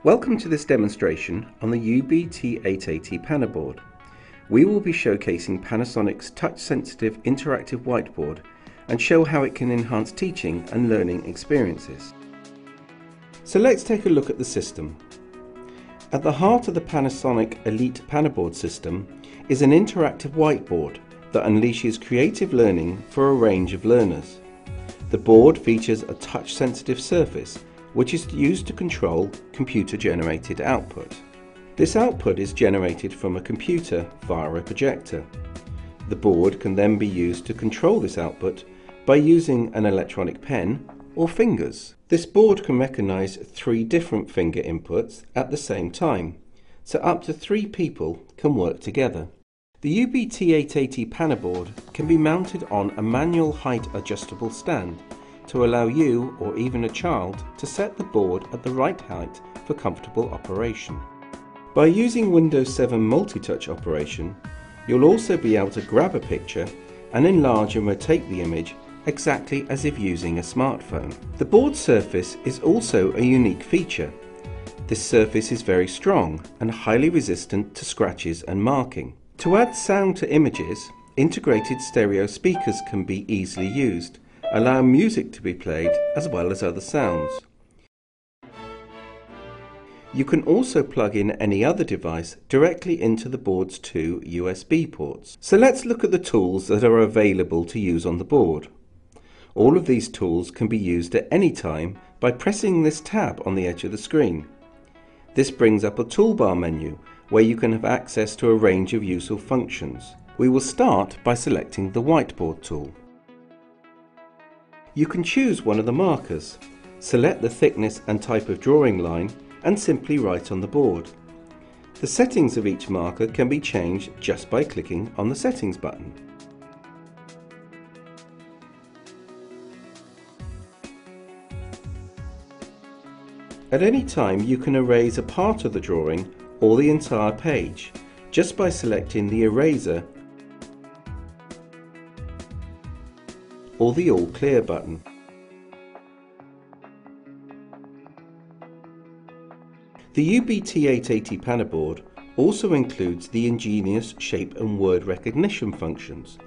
Welcome to this demonstration on the UBT880 Panaboard. We will be showcasing Panasonic's touch-sensitive interactive whiteboard and show how it can enhance teaching and learning experiences. So let's take a look at the system. At the heart of the Panasonic Elite Panaboard system is an interactive whiteboard that unleashes creative learning for a range of learners. The board features a touch-sensitive surface which is used to control computer-generated output. This output is generated from a computer via a projector. The board can then be used to control this output by using an electronic pen or fingers. This board can recognize 3 different finger inputs at the same time, so up to 3 people can work together. The UBT880 Panaboard can be mounted on a manual height adjustable stand to allow you or even a child to set the board at the right height for comfortable operation. By using Windows 7 multi-touch operation, you'll also be able to grab a picture and enlarge and rotate the image exactly as if using a smartphone. The board surface is also a unique feature. This surface is very strong and highly resistant to scratches and marking. To add sound to images, integrated stereo speakers can be easily used, allowing music to be played as well as other sounds. You can also plug in any other device directly into the board's 2 USB ports. So let's look at the tools that are available to use on the board. All of these tools can be used at any time by pressing this tab on the edge of the screen. This brings up a toolbar menu where you can have access to a range of useful functions. We will start by selecting the whiteboard tool. You can choose one of the markers, select the thickness and type of drawing line and simply write on the board. The settings of each marker can be changed just by clicking on the settings button. At any time you can erase a part of the drawing or the entire page just by selecting the eraser or the All Clear button. The UBT880 Panaboard also includes the ingenious shape and word recognition functions.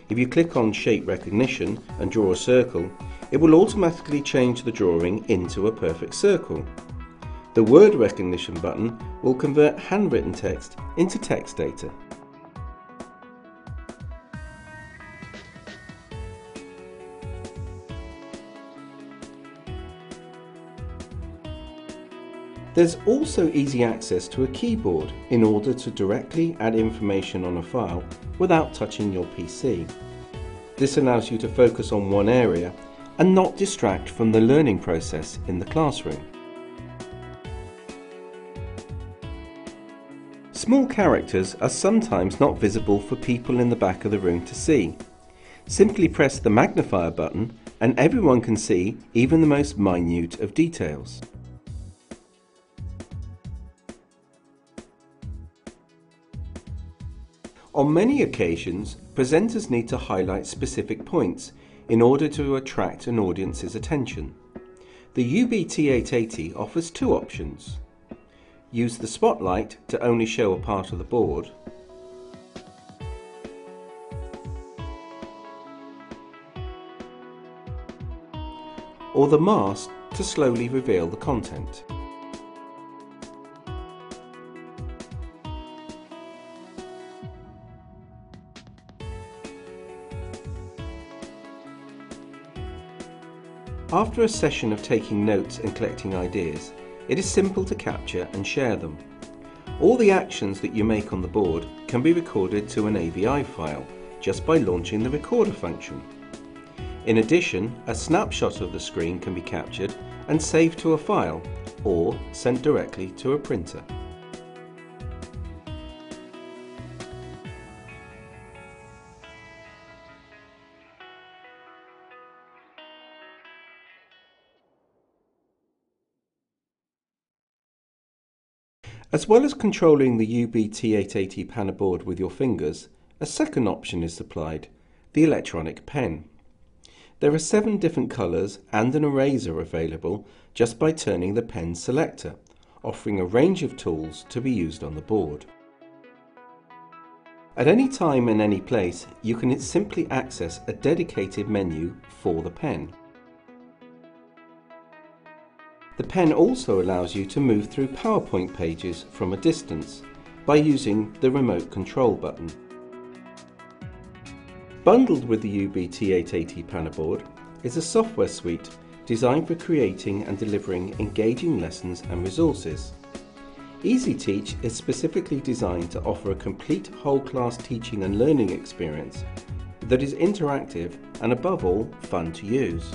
If you click on shape recognition and draw a circle, it will automatically change the drawing into a perfect circle. The word recognition button will convert handwritten text into text data. There's also easy access to a keyboard in order to directly add information on a file without touching your PC. This allows you to focus on one area and not distract from the learning process in the classroom. Small characters are sometimes not visible for people in the back of the room to see. Simply press the magnifier button and everyone can see even the most minute of details. On many occasions, presenters need to highlight specific points in order to attract an audience's attention. The UBT880 offers 2 options. Use the spotlight to only show a part of the board, or the mask to slowly reveal the content. After a session of taking notes and collecting ideas, it is simple to capture and share them. All the actions that you make on the board can be recorded to an AVI file just by launching the recorder function. In addition, a snapshot of the screen can be captured and saved to a file or sent directly to a printer. As well as controlling the UBT880 Panaboard with your fingers, a second option is supplied, the electronic pen. There are 7 different colours and an eraser available just by turning the pen selector, offering a range of tools to be used on the board. At any time and any place, you can simply access a dedicated menu for the pen. The pen also allows you to move through PowerPoint pages from a distance by using the remote control button. Bundled with the UBT880 Panaboard is a software suite designed for creating and delivering engaging lessons and resources. EasyTeach is specifically designed to offer a complete whole class teaching and learning experience that is interactive and above all fun to use.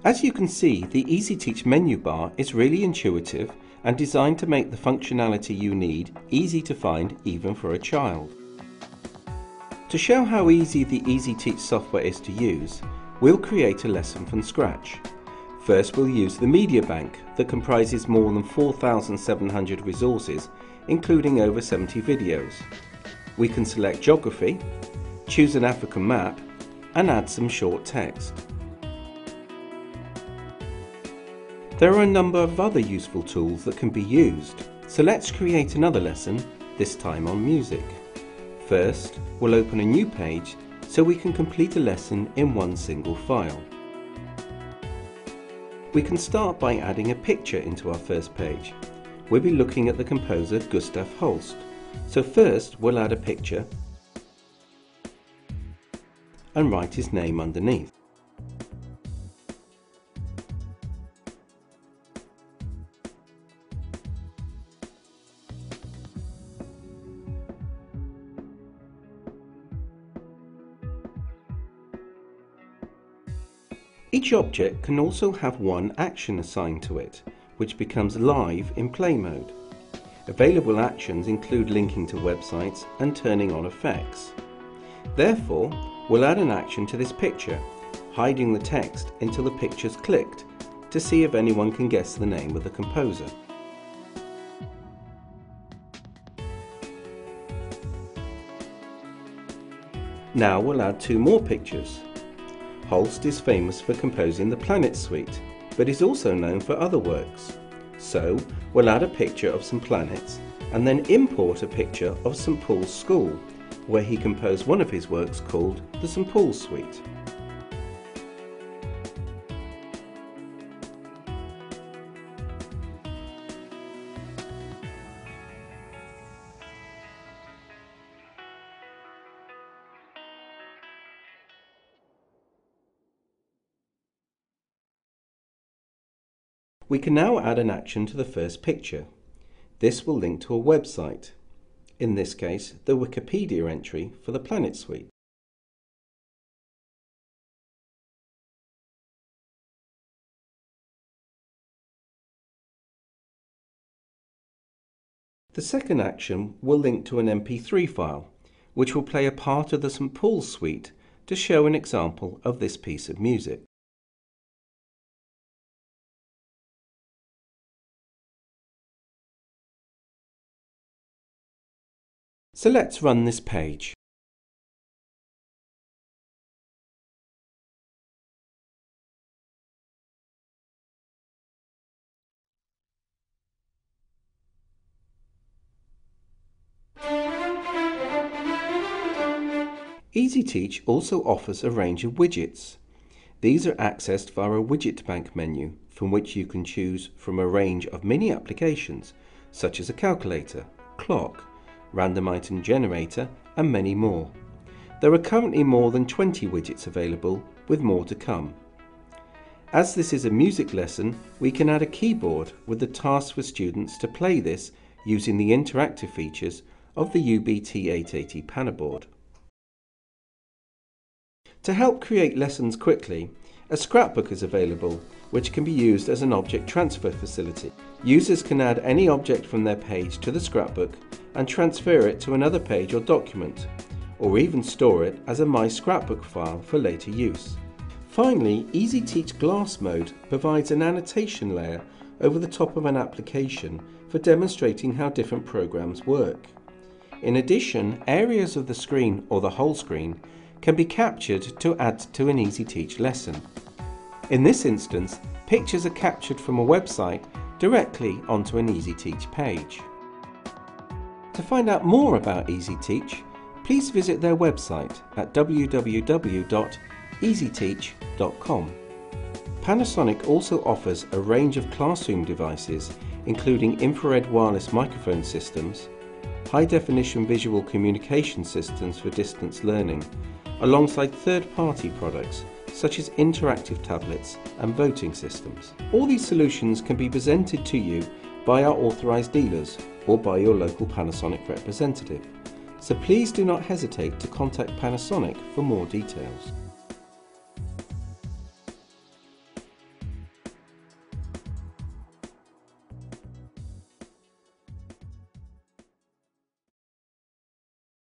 As you can see, the EasyTeach menu bar is really intuitive and designed to make the functionality you need easy to find even for a child. To show how easy the EasyTeach software is to use, we'll create a lesson from scratch. First, we'll use the media bank that comprises more than 4,700 resources, including over 70 videos. We can select geography, choose an African map, and add some short text. There are a number of other useful tools that can be used, so let's create another lesson, this time on music. First, we'll open a new page so we can complete a lesson in one single file. We can start by adding a picture into our first page. We'll be looking at the composer Gustav Holst, so first we'll add a picture and write his name underneath. Each object can also have one action assigned to it, which becomes live in play mode. Available actions include linking to websites and turning on effects. Therefore, we'll add an action to this picture, hiding the text until the picture's clicked to see if anyone can guess the name of the composer. Now we'll add two more pictures. Holst is famous for composing the Planet Suite, but is also known for other works. So we'll add a picture of some planets and then import a picture of St. Paul's School, where he composed one of his works called the St. Paul's Suite. We can now add an action to the first picture. This will link to a website, in this case the Wikipedia entry for the Planet Suite. The second action will link to an MP3 file, which will play a part of the St. Paul's Suite to show an example of this piece of music. So let's run this page. EasyTeach also offers a range of widgets. These are accessed via a widget bank menu from which you can choose from a range of mini applications such as a calculator, clock, random item generator and many more. There are currently more than 20 widgets available, with more to come. As this is a music lesson, we can add a keyboard with the task for students to play this using the interactive features of the UBT880 Panaboard. To help create lessons quickly, a scrapbook is available, which can be used as an object transfer facility. Users can add any object from their page to the scrapbook and transfer it to another page or document, or even store it as a My Scrapbook file for later use. Finally, EasyTeach Glass Mode provides an annotation layer over the top of an application for demonstrating how different programs work. In addition, areas of the screen or the whole screen can be captured to add to an EasyTeach lesson. In this instance, pictures are captured from a website directly onto an EasyTeach page. To find out more about EasyTeach, please visit their website at www.easyteach.com. Panasonic also offers a range of classroom devices including infrared wireless microphone systems, high-definition visual communication systems for distance learning, alongside third-party products such as interactive tablets and voting systems. All these solutions can be presented to you by our authorised dealers or by your local Panasonic representative, so please do not hesitate to contact Panasonic for more details.